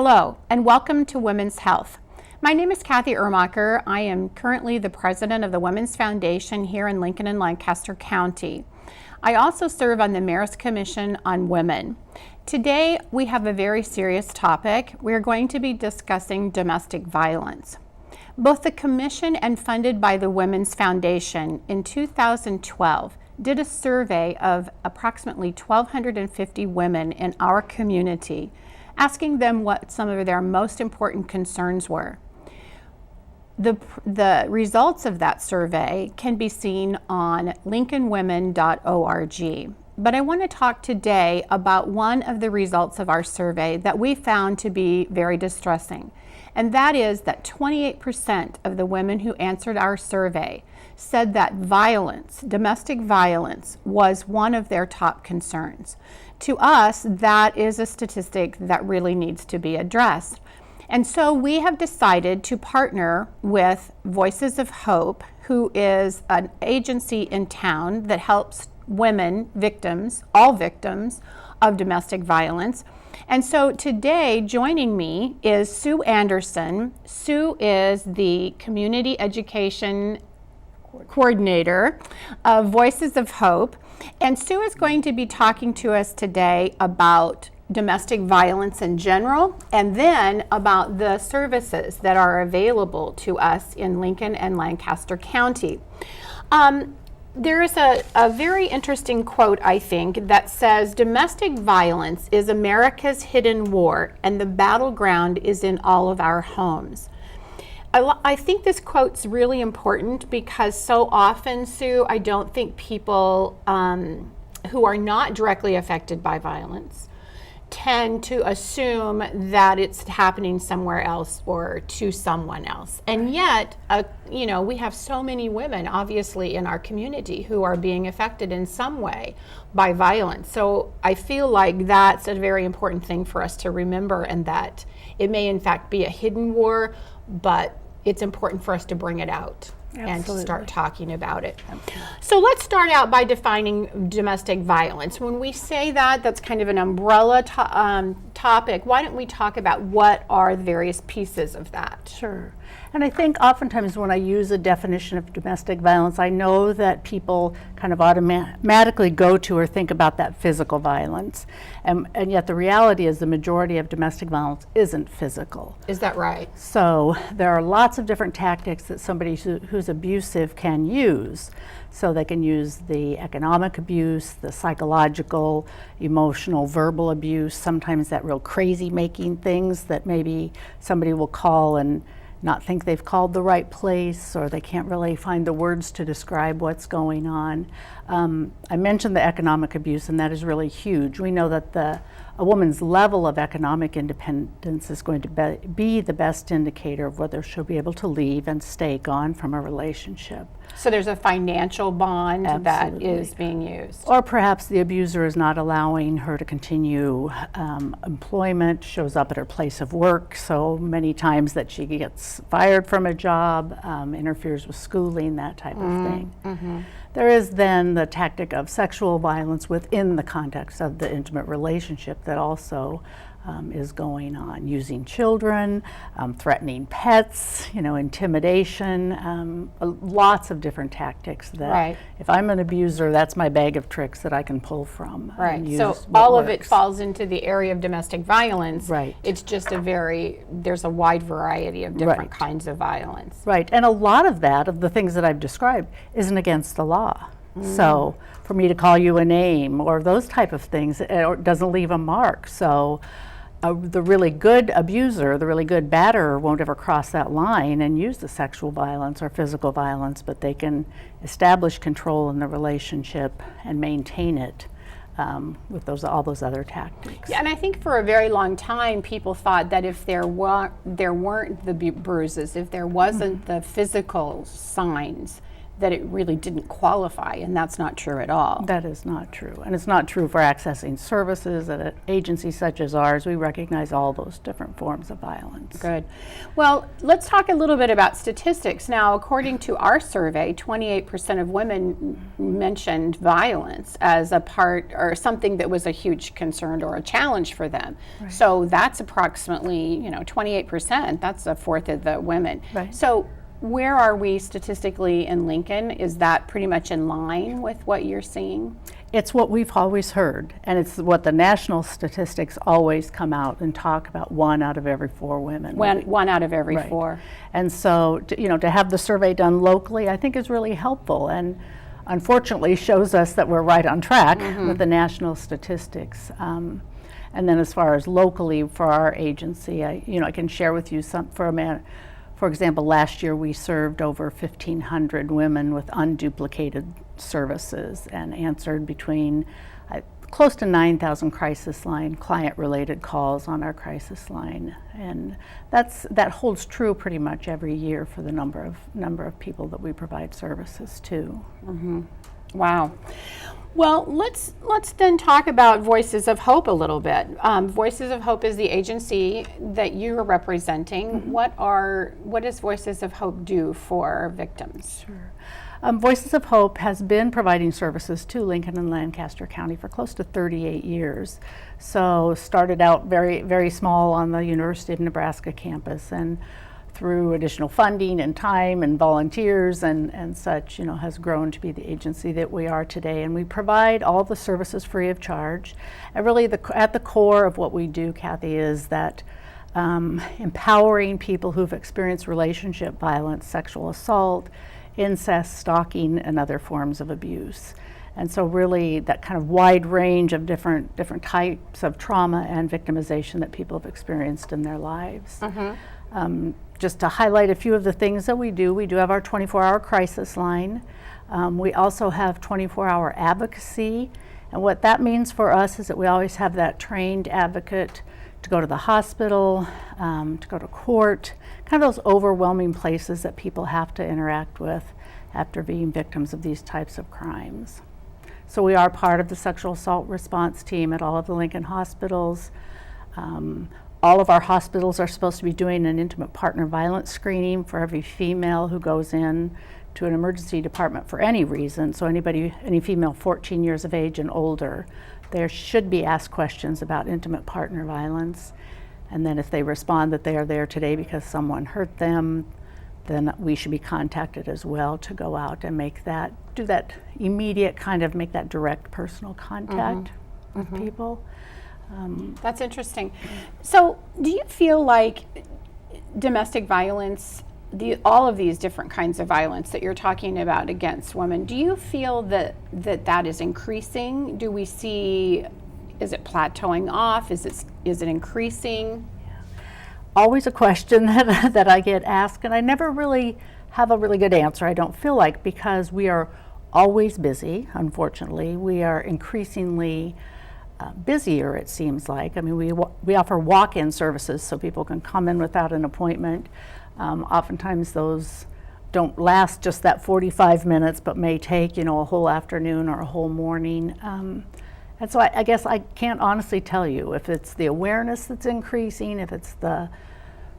Hello, and welcome to Women's Health. My name is Kathie Uhrmacher. I am currently the president of the Women's Foundation here in Lincoln and Lancaster County. I also serve on the Mayor's Commission on Women. Today, we have a very serious topic. We're going to be discussing domestic violence. Both the Commission and funded by the Women's Foundation in 2012 did a survey of approximately 1,250 women in our community, asking them what some of their most important concerns were. The results of that survey can be seen on lincolnwomen.org. But I want to talk today about one of the results of our survey that we found to be very distressing. And that is that 28% of the women who answered our survey said that violence, domestic violence, was one of their top concerns. To us, that is a statistic that really needs to be addressed. And so we have decided to partner with Voices of Hope, who is an agency in town that helps women, victims, all victims of domestic violence. And so today, joining me is Sue Andersen. Sue is the Community Education Coordinator of Voices of Hope. And Sue is going to be talking to us today about domestic violence in general, and then about the services that are available to us in Lincoln and Lancaster County. There is a very interesting quote, I think, that says, "Domestic violence is America's hidden war, and the battleground is in all of our homes." I think this quote's really important because so often, Sue, I don't think people who are not directly affected by violence tend to assume that it's happening somewhere else or to someone else. And yet, we have so many women, obviously, in our community who are being affected in some way by violence. So I feel like that's a very important thing for us to remember, and that it may in fact be a hidden war, but it's important for us to bring it out. Absolutely. And to start talking about it. Absolutely. So let's start out by defining domestic violence. When we say that, that's kind of an umbrella topic. Why don't we talk about what are the various pieces of that? Sure. And I think oftentimes when I use a definition of domestic violence, I know that people kind of automatically go to or think about that physical violence. And yet the reality is the majority of domestic violence isn't physical. Is that right? So there are lots of different tactics that somebody who's abusive can use. So they can use the economic abuse, the psychological, emotional, verbal abuse, sometimes that real crazy making things that maybe somebody will call and not think they've called the right place, or they can't really find the words to describe what's going on. I mentioned the economic abuse, and that is really huge. We know that a woman's level of economic independence is going to be the best indicator of whether she'll be able to leave and stay gone from a relationship. So there's a financial bond. Absolutely. That is being used. Or perhaps the abuser is not allowing her to continue employment, shows up at her place of work so many times that she gets fired from a job, interferes with schooling, that type of thing. Mm-hmm. There is then the tactic of sexual violence within the context of the intimate relationship that also is going on, using children, threatening pets, intimidation, lots of different tactics that right. If I'm an abuser, that's my bag of tricks that I can pull from. Right, so all of it falls into the area of domestic violence. Right. It's just there's a wide variety of different right. kinds of violence. Right, and a lot of the things that I've described, isn't against the law. So for me to call you a name or those type of things, it doesn't leave a mark. So the really good abuser, the really good batterer won't ever cross that line and use the sexual violence or physical violence, but they can establish control in the relationship and maintain it with all those other tactics. Yeah, and I think for a very long time people thought that if there weren't the bruises, if there wasn't the physical signs, that it really didn't qualify, and that's not true at all. That is not true. And it's not true for accessing services at an agency such as ours. We recognize all those different forms of violence. Good. Well, let's talk a little bit about statistics. Now, according to our survey, 28% of women mentioned violence as a part or something that was a huge concern or a challenge for them. Right. So that's approximately, 28%. That's a fourth of the women. Right. So where are we statistically in Lincoln? Is that pretty much in line with what you're seeing? It's what we've always heard, and it's what the national statistics always come out and talk about. 1 out of every 4 women. One out of every right. 4. And so, to have the survey done locally, I think is really helpful, and unfortunately shows us that we're right on track with the national statistics. And then as far as locally for our agency, I can share with you some For example, last year we served over 1,500 women with unduplicated services and answered between close to 9,000 crisis line client-related calls on our crisis line, and that holds true pretty much every year for the number of people that we provide services to. Wow. Well, let's then talk about Voices of Hope a little bit. Voices of Hope is the agency that you are representing. What does Voices of Hope do for victims? Sure. Voices of Hope has been providing services to Lincoln and Lancaster County for close to 38 years. So started out very, very small on the University of Nebraska campus, and through additional funding and time and volunteers and such, has grown to be the agency that we are today. And we provide all the services free of charge. And really at the core of what we do, Kathie, is that empowering people who've experienced relationship violence, sexual assault, incest, stalking, and other forms of abuse. And so really that kind of wide range of different types of trauma and victimization that people have experienced in their lives. Just to highlight a few of the things that we do have our 24-hour crisis line. We also have 24-hour advocacy. And what that means for us is that we always have that trained advocate to go to the hospital, to go to court, kind of those overwhelming places that people have to interact with after being victims of these types of crimes. So we are part of the sexual assault response team at all of the Lincoln hospitals. All of our hospitals are supposed to be doing an intimate partner violence screening for every female who goes in to an emergency department for any reason. So any female 14 years of age and older, there should be asked questions about intimate partner violence. And then if they respond that they are there today because someone hurt them, then we should be contacted as well to go out and make that direct personal contact with people. That's interesting. So do you feel like domestic violence, all of these different kinds of violence that you're talking about against women, do you feel that is increasing? Do we see, is it plateauing off? Is it increasing? Always a question that I get asked, and I never really have a really good answer, I don't feel like, because we are always busy, unfortunately. We are increasingly busier, it seems like. I mean, we offer walk-in services so people can come in without an appointment. Oftentimes those don't last just that 45 minutes, but may take, a whole afternoon or a whole morning. And so I guess I can't honestly tell you if it's the awareness that's increasing, if it's the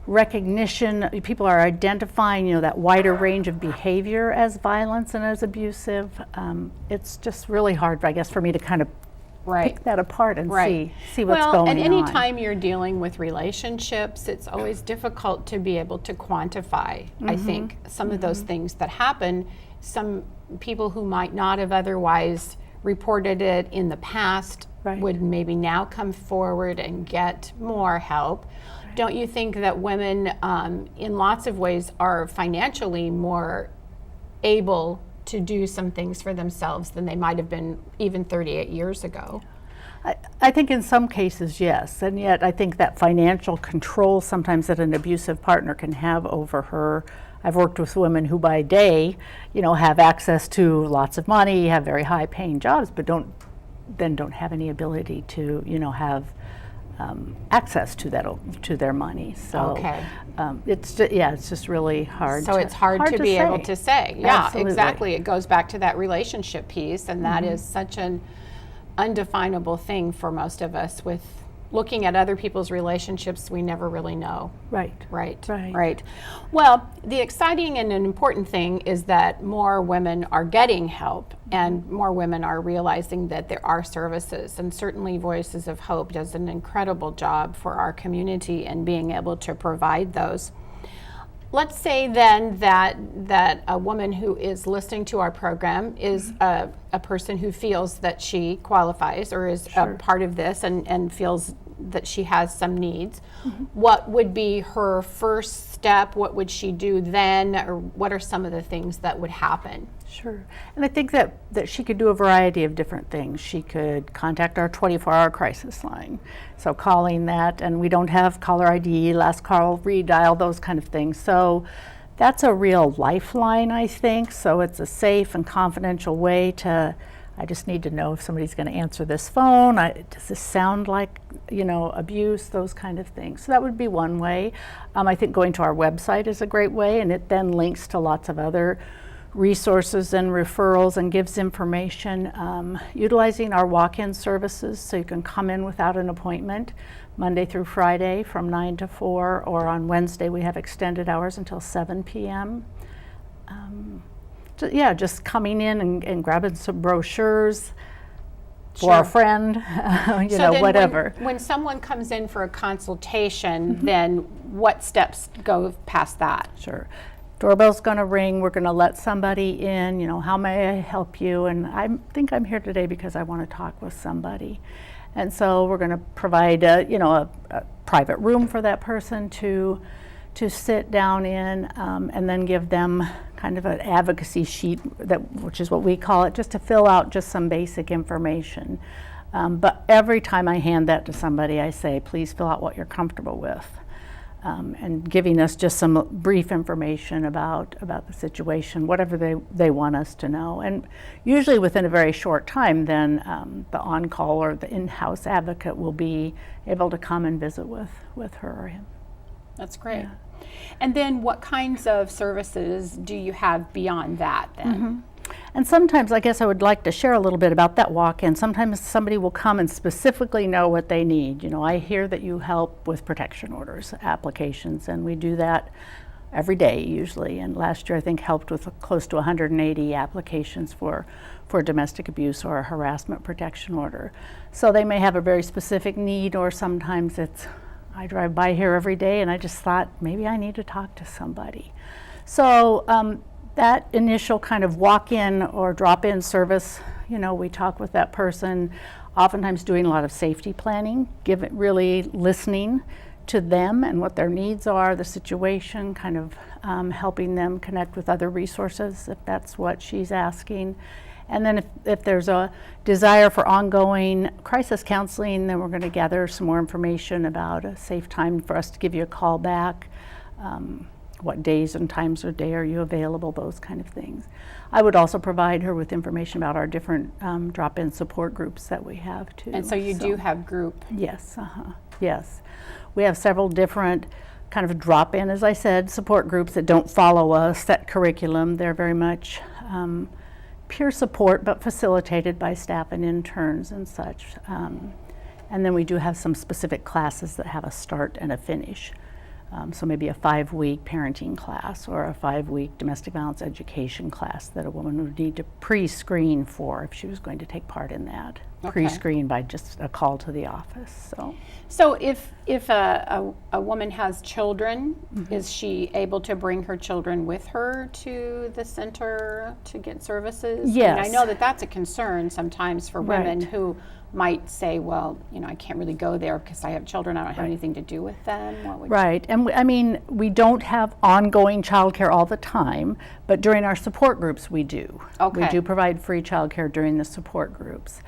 recognition, people are identifying, that wider range of behavior as violence and as abusive. It's just really hard, I guess, for me to kind of pick that apart and see what's going on. And any time you're dealing with relationships, it's always difficult to be able to quantify, I think, some of those things that happen. Some people who might not have otherwise reported it in the past would maybe now come forward and get more help. Don't you think that women, in lots of ways, are financially more able to do some things for themselves than they might have been even 38 years ago? I think in some cases, yes. And yet I think that financial control sometimes that an abusive partner can have over her. I've worked with women who by day, have access to lots of money, have very high paying jobs, but don't have any ability to, have access to their money. So Okay. it's just really hard. So it's hard to be able to say. Yeah, Absolutely. exactly. It goes back to that relationship piece, and that is such an undefinable thing for most of us. With looking at other people's relationships, we never really know. Right. Right. Well, the exciting and an important thing is that more women are getting help, and more women are realizing that there are services, and certainly Voices of Hope does an incredible job for our community in being able to provide those. Let's say then that a woman who is listening to our program is a person who feels that she qualifies or is a part of this and feels that she has some needs. What would be her first step? What would she do then? Or what are some of the things that would happen? Sure. And I think that she could do a variety of different things. She could contact our 24-hour crisis line. So calling that, and we don't have caller ID, last call, redial, those kind of things. So that's a real lifeline, I think. So it's a safe and confidential way to, I just need to know if somebody's going to answer this phone. Does this sound like, abuse, those kind of things. So that would be one way. I think going to our website is a great way, and it then links to lots of other resources and referrals and gives information. Utilizing our walk-in services, so you can come in without an appointment Monday through Friday from 9 to 4, or on Wednesday we have extended hours until 7 p.m. Just coming in and grabbing some brochures for a friend, whatever. When someone comes in for a consultation, then what steps go past that? Sure. Doorbell's going to ring. We're going to let somebody in. How may I help you? And I think I'm here today because I want to talk with somebody. And so we're going to provide a private room for that person to sit down in, and then give them kind of an advocacy sheet, which is what we call it, just to fill out just some basic information. But every time I hand that to somebody, I say, please fill out what you're comfortable with. And giving us just some brief information about the situation, whatever they want us to know. And usually within a very short time, then the on-call or the in-house advocate will be able to come and visit with her or him. That's great. Yeah. And then what kinds of services do you have beyond that then? And sometimes, I guess I would like to share a little bit about that walk-in. Sometimes somebody will come and specifically know what they need. I hear that you help with protection orders applications, and we do that every day usually. And last year I think helped with close to 180 applications for domestic abuse or a harassment protection order. So they may have a very specific need, or sometimes I drive by here every day and I just thought maybe I need to talk to somebody. So that initial kind of walk-in or drop-in service, we talk with that person, oftentimes doing a lot of safety planning, really listening to them and what their needs are, the situation, kind of helping them connect with other resources if that's what she's asking. And then if there's a desire for ongoing crisis counseling, then we're going to gather some more information about a safe time for us to give you a call back. What days and times of day are you available, those kind of things. I would also provide her with information about our different drop-in support groups that we have too. And so you do have group? Yes, yes. We have several different kind of drop-in, as I said, support groups that don't follow a set curriculum. They're very much peer support, but facilitated by staff and interns and such. And then we do have some specific classes that have a start and a finish. So maybe a 5-week parenting class or a 5-week domestic violence education class that a woman would need to pre-screen for if she was going to take part in that. Okay. Pre-screen by just a call to the office. So if a woman has children, is she able to bring her children with her to the center to get services? Yes. I know that that's a concern sometimes for women who might say, well, I can't really go there because I have children, I don't have anything to do with them. And we don't have ongoing childcare all the time, but during our support groups we do. Okay. We do provide free childcare during the support groups.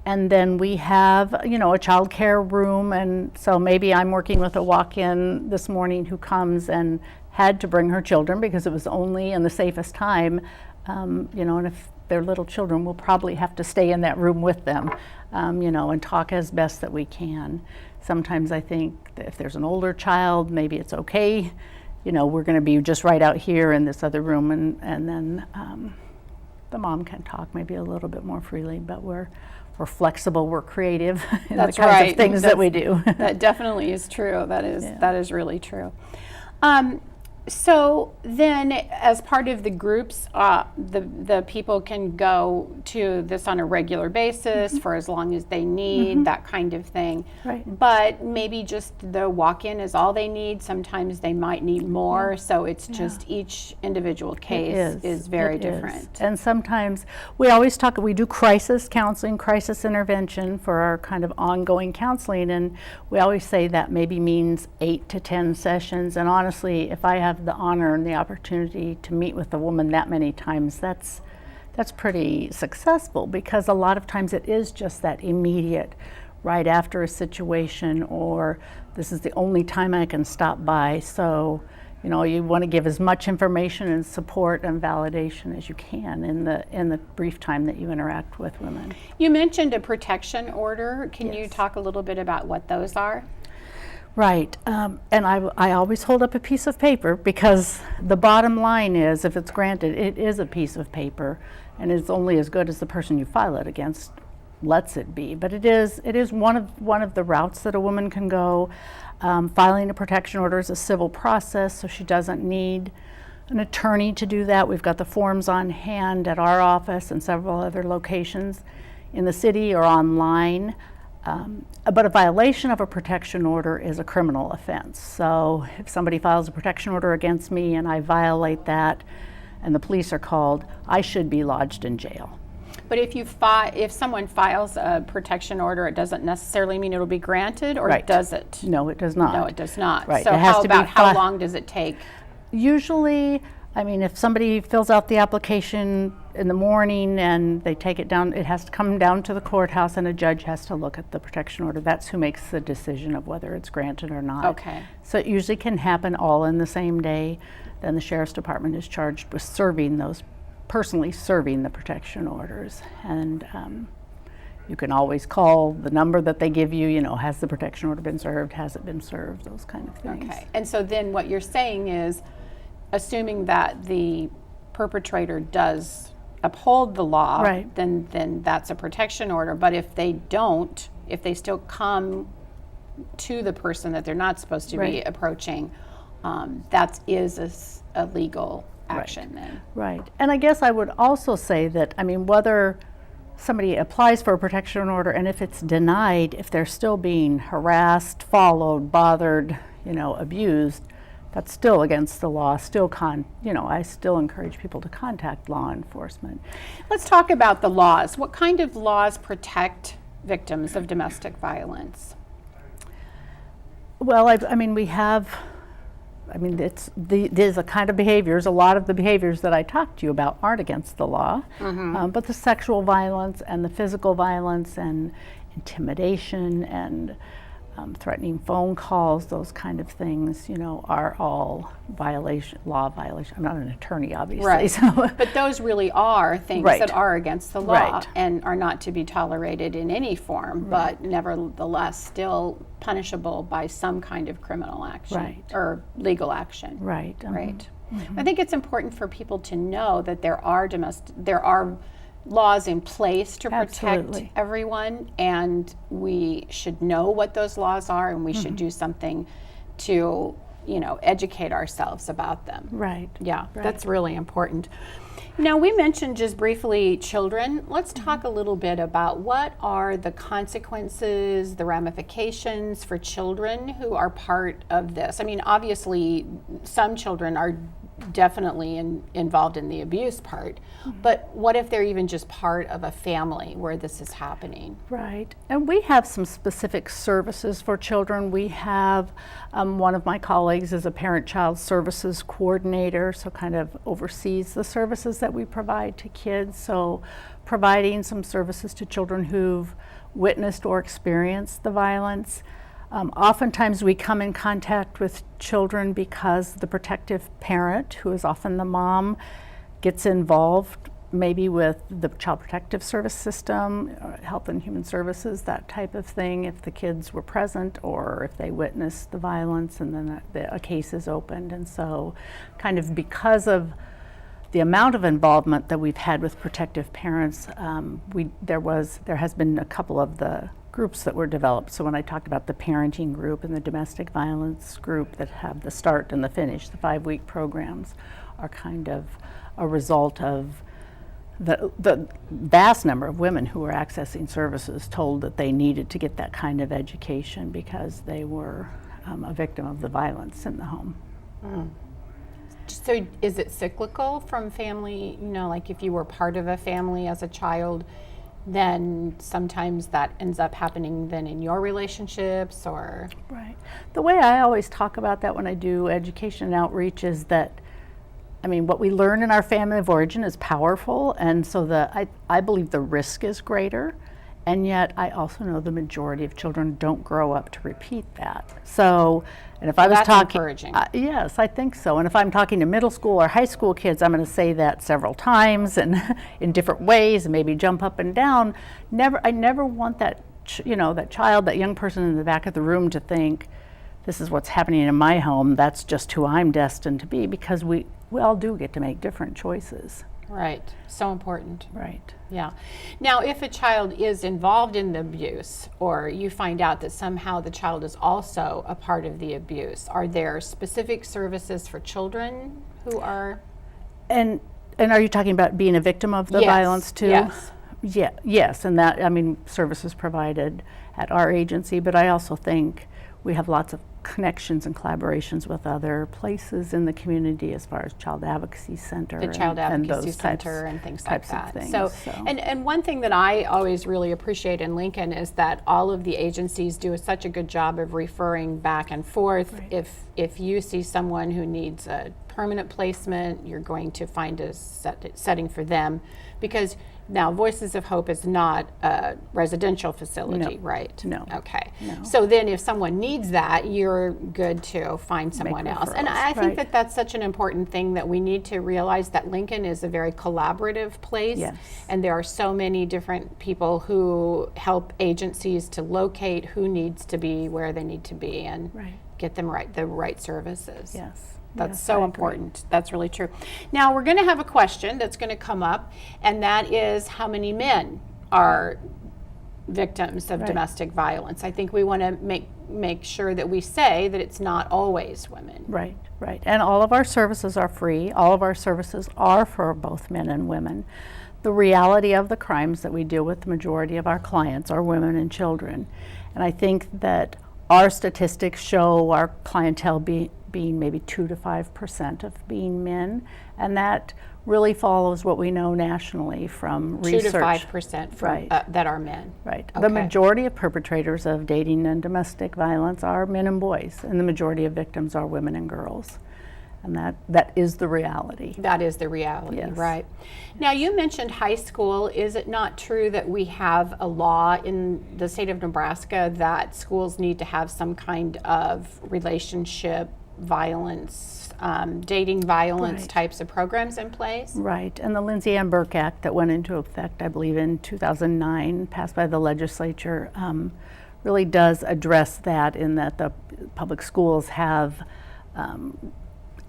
And then we have, a child care room, and so maybe I'm working with a walk-in this morning who comes and had to bring her children because it was only in the safest time, and they're little children, we'll probably have to stay in that room with them, and talk as best that we can. Sometimes I think that if there's an older child, maybe it's okay. We're going to be just right out here in this other room, and then the mom can talk maybe a little bit more freely, but we're flexible, we're creative in That's the kinds right. of things that we do. That definitely is true. That is really true. So then, as part of the groups, the people can go to this on a regular basis for as long as they need, that kind of thing. Right. But maybe just the walk-in is all they need. Sometimes they might need more. So it's just each individual case is very different. And sometimes we do crisis counseling, crisis intervention for our kind of ongoing counseling, and we always say that maybe means 8 to 10 sessions. And honestly, if I have the honor and the opportunity to meet with a woman that many times, that's pretty successful, because a lot of times it is just that immediate, right after a situation, or this is the only time I can stop by. So you want to give as much information and support and validation as you can in the brief time that you interact with women. You mentioned a protection order. Can you talk a little bit about what those are? Right, and I always hold up a piece of paper, because the bottom line is, if it's granted, it is a piece of paper, and it's only as good as the person you file it against lets it be. But it is one of the routes that a woman can go. Filing a protection order is a civil process, so she doesn't need an attorney to do that. We've got the forms on hand at our office and several other locations in the city or online. But a violation of a protection order is a criminal offense. So if somebody files a protection order against me and I violate that and the police are called, I should be lodged in jail. But if someone files a protection order, it doesn't necessarily mean it will be granted, or does it? No, it does not. No, it does not. Right. So how long does it take? Usually, if somebody fills out the application in the morning and they take it down, it has to come down to the courthouse, and a judge has to look at the protection order. That's who makes the decision of whether it's granted or not. Okay. So it usually can happen all in the same day. Then the sheriff's department is charged with personally serving the protection orders. And you can always call the number that they give you, has the protection order been served, has it been served, those kind of things. Okay. And so then what you're saying is, assuming that the perpetrator does uphold the law, then that's a protection order. But if they don't, if they still come to the person that they're not supposed to be approaching, that is a legal action then. Right. And I guess I would also say that, whether somebody applies for a protection order and if it's denied, if they're still being harassed, followed, bothered, abused, that's still against the law. I still encourage people to contact law enforcement. Let's talk about the laws. What kind of laws protect victims of domestic violence? Well, we have, there's a kind of behaviors, a lot of the behaviors that I talked to you about aren't against the law, but the sexual violence and the physical violence and intimidation and threatening phone calls, those kind of things, are all law violation. I'm not an attorney, obviously. Right. So. But those really are things that are against the law and are not to be tolerated in any form, but nevertheless still punishable by some kind of criminal action or legal action. Right. Right. I think it's important for people to know that there are laws in place to protect everyone, and we should know what those laws are, and we should do something to, educate ourselves about them. Right. Yeah, that's really important. Now, we mentioned just briefly children. Let's talk a little bit about what are the consequences, the ramifications for children who are part of this. Obviously, some children are definitely involved in the abuse part, but what if they're even just part of a family where this is happening? Right, and we have some specific services for children. We have, one of my colleagues is a parent-child services coordinator, so kind of oversees the services that we provide to kids, so providing some services to children who've witnessed or experienced the violence. Oftentimes we come in contact with children because the protective parent, who is often the mom, gets involved maybe with the Child Protective Service system, Health and Human Services, that type of thing, if the kids were present or if they witnessed the violence and then a case is opened. And so kind of because of the amount of involvement that we've had with protective parents, there has been a couple of the groups that were developed. So when I talked about the parenting group and the domestic violence group that have the start and the finish, the 5-week programs are kind of a result of the vast number of women who were accessing services told that they needed to get that kind of education because they were a victim of the violence in the home. Mm. So is it cyclical from family, like if you were part of a family as a child, then sometimes that ends up happening then in your relationships or? Right. The way I always talk about that when I do education and outreach is that what we learn in our family of origin is powerful, and so I believe the risk is greater, and yet I also know the majority of children don't grow up to repeat that. So, and if I was That's talking, encouraging. Yes, I think so. And if I'm talking to middle school or high school kids, I'm going to say that several times and in different ways, and maybe jump up and down. I never want that, that child, that young person in the back of the room to think, this is what's happening in my home. That's just who I'm destined to be, because we all do get to make different choices. Right. So important. Right. Yeah. Now, if a child is involved in the abuse, or you find out that somehow the child is also a part of the abuse, are there specific services for children who are? And are you talking about being a victim of the violence too? Yes. Yeah. Yes. And that, services provided at our agency, but I also think we have lots of connections and collaborations with other places in the community as far as Child Advocacy Center. The Child Advocacy those Center and things like that. Things, so. And one thing that I always really appreciate in Lincoln is that all of the agencies do such a good job of referring back and forth. Right. If you see someone who needs a permanent placement, you're going to find a setting for them, because now Voices of Hope is not a residential facility, No. right? No. Okay. No. So then if someone needs that, you're good to find someone else. And I think that that's such an important thing, that we need to realize that Lincoln is a very collaborative place. Yes. And there are so many different people who help agencies to locate who needs to be where they need to be and get them the right services. Yes. That's so important. That's really true. Now, we're going to have a question that's going to come up, and that is, how many men are victims of domestic violence? I think we want to make sure that we say that it's not always women. Right. And all of our services are free. All of our services are for both men and women. The reality of the crimes that we deal with, the majority of our clients are women and children. And I think that our statistics show our clientele being maybe 2 to 5% of being men, and that really follows what we know nationally from research. 2 to 5% from, that are men. Right. Okay. The majority of perpetrators of dating and domestic violence are men and boys, and the majority of victims are women and girls. And that is the reality. That is the reality, yes. Right. Now, you mentioned high school. Is it not true that we have a law in the state of Nebraska that schools need to have some kind of relationship violence, dating violence types of programs in place? Right. And the Lindsay Ann Burke Act that went into effect, I believe, in 2009, passed by the legislature, really does address that, in that the public schools have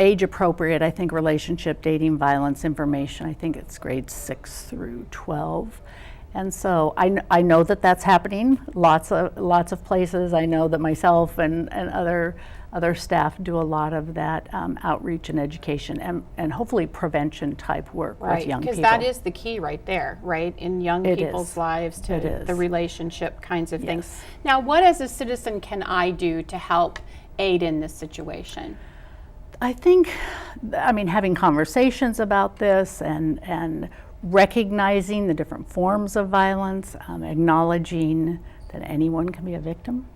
age-appropriate, I think, relationship dating violence information. I think it's grades 6 through 12. And so I know that that's happening lots of places. I know that myself and other staff do a lot of that outreach and education and hopefully prevention type work with young people. Because that is the key right there, right? In young people's lives, to the relationship kinds of things. Now, what as a citizen can I do to help aid in this situation? I think, having conversations about this and recognizing the different forms of violence, acknowledging that anyone can be a victim,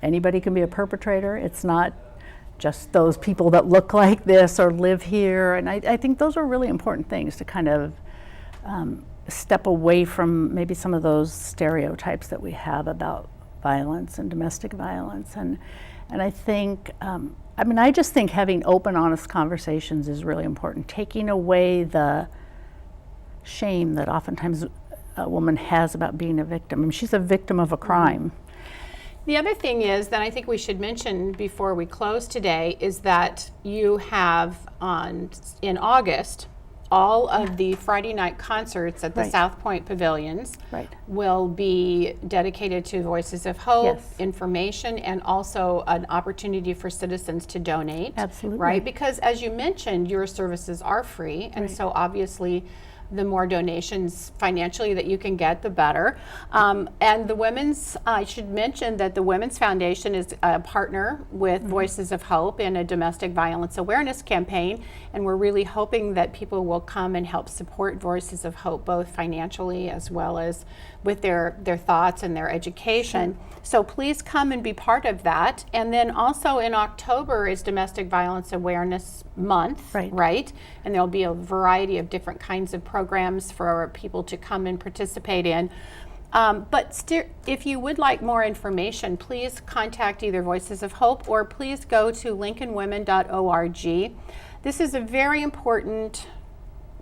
anybody can be a perpetrator. It's not just those people that look like this or live here. And I think those are really important things to kind of step away from maybe some of those stereotypes that we have about violence and domestic violence. And I think, I just think having open, honest conversations is really important. Taking away the shame that oftentimes a woman has about being a victim. I mean, she's a victim of a crime. The other thing is that I think we should mention before we close today is that you have in August, all of the Friday night concerts at the Right. South Point Pavilions Right. will be dedicated to Voices of Hope, Yes. information, and also an opportunity for citizens to donate. Absolutely. Right? Because as you mentioned, your services are free, and Right. so obviously the more donations financially that you can get, the better. And the Women's, I should mention that the Women's Foundation is a partner with Voices of Hope in a domestic violence awareness campaign, and we're really hoping that people will come and help support Voices of Hope, both financially as well as with their thoughts and their education. So please come and be part of that. And then also in October is Domestic Violence Awareness Month, Right. And there'll be a variety of different kinds of programs for people to come and participate in. If you would like more information, please contact either Voices of Hope or please go to lincolnwomen.org. This is a very important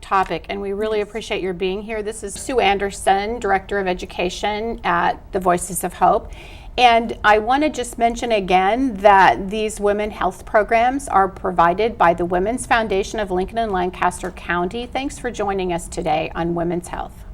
topic, and we really appreciate your being here. This is Sue Andersen, Director of Education at the Voices of Hope. And I want to just mention again that these women health programs are provided by the Women's Foundation of Lincoln and Lancaster County. Thanks for joining us today on Women's Health.